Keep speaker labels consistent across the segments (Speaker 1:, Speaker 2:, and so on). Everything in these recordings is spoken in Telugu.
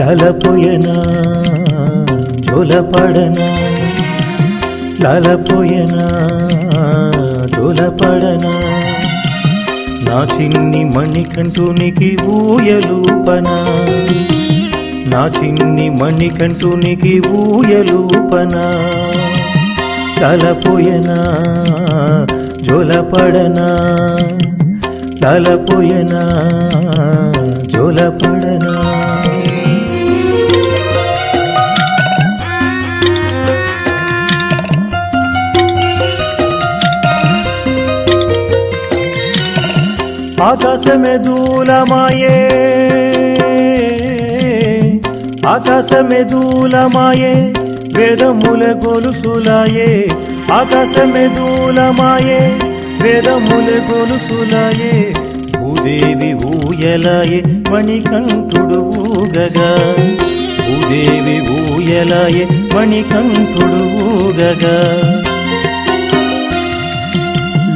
Speaker 1: లలపోయనా జోలపడనా లలపోయనా జోలపడనా నా చిన్ని మణికంఠునికి ఊయలూపనా నా చిన్ని మణికంఠునికి ఊయలూపనా లలపోయనా జోలపడనా లలపోయనా జోలపడనా ఆకాశమే దూలమాయే ఆకాశమే దూలమాయే వేదముల గొలుసులాయే ఆకాశమే దూలమాయే వేదముల గొలుసులాయే భూదేవి ఊయలాయే మణికంఠుడు ఊగగా భూదేవి ఊయలాయే మణికంఠుడు ఊగగా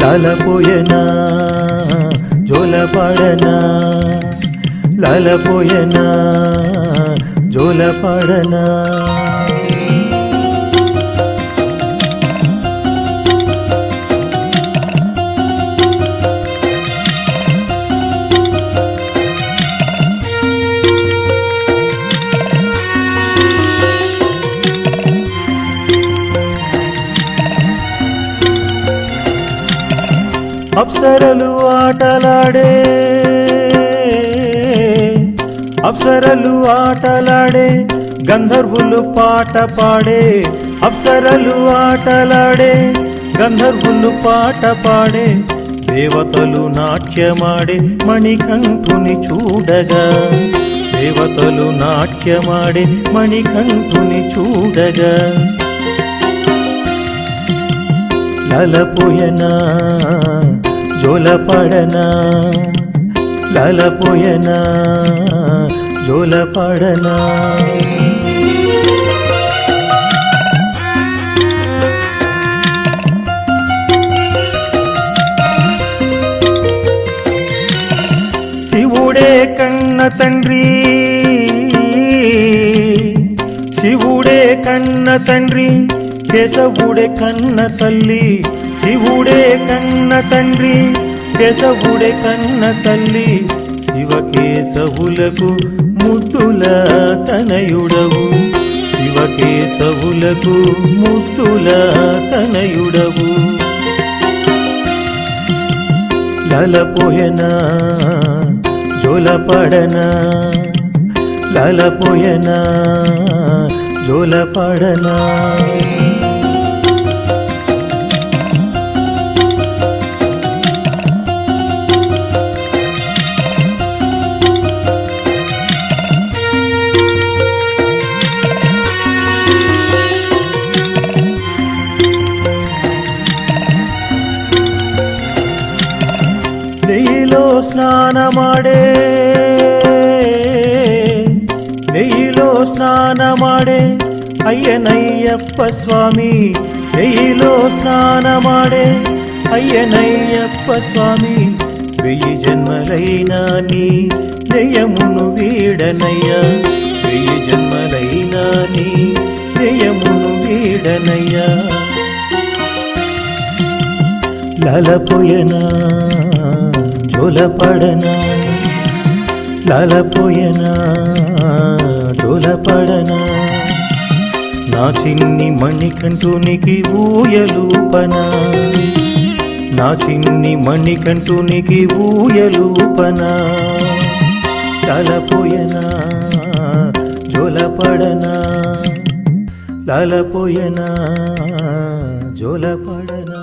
Speaker 1: లలపోయనా జోలపడనా లలపోయనా జోలపడనా అప్సరలు ఆటలాడే అప్సరలు ఆటలాడే గంధర్వులు పాట పాడే అప్సరలు ఆటలాడే గంధర్వులు పాట పాడే దేవతలు నాట్యమాడే మణికంఠుని చూడగా దేవతలు నాట్యమాడే మణికంఠుని చూడగా లలపోయనా జోలపడనా లలపోయనా జోలపడనా శివుడే కన్న తండ్రి శివుడే కన్న తండ్రి కేశవుడే కన్న తల్లి శివుడే కన్న తండ్రి కేశవుడే కన్న తల్లి శివకేశవులకు ముద్దుల తనయుడవు శివకేశవులకు ముద్దుల తనయుడవు లలపోయనా జోలపడనా లలపోయనా జోలపడనా నెయ్యిలో స్నానమాడే నెయ్యిలో స్నానమాడే అయ్యనయ్యప్ప స్వామి నెయ్యిలో స్నానమాడే అయ్యనయ్యప్ప స్వామి 1000 జన్మలైనా నీ నెయ్యమును వీడనయ్యా 1000 జన్మలైనా నీ నెయ్యమును వీడనయ్యా లలపోయనా జోలపడనా లలపోయనా జోలపడనా నా చిన్ని మణికంఠునికి ఊయలూపనా నా చిన్ని మణికంఠునికి ఊయలూపనా లలపోయనా జోలపడనా లలపోయనా జోలపడనా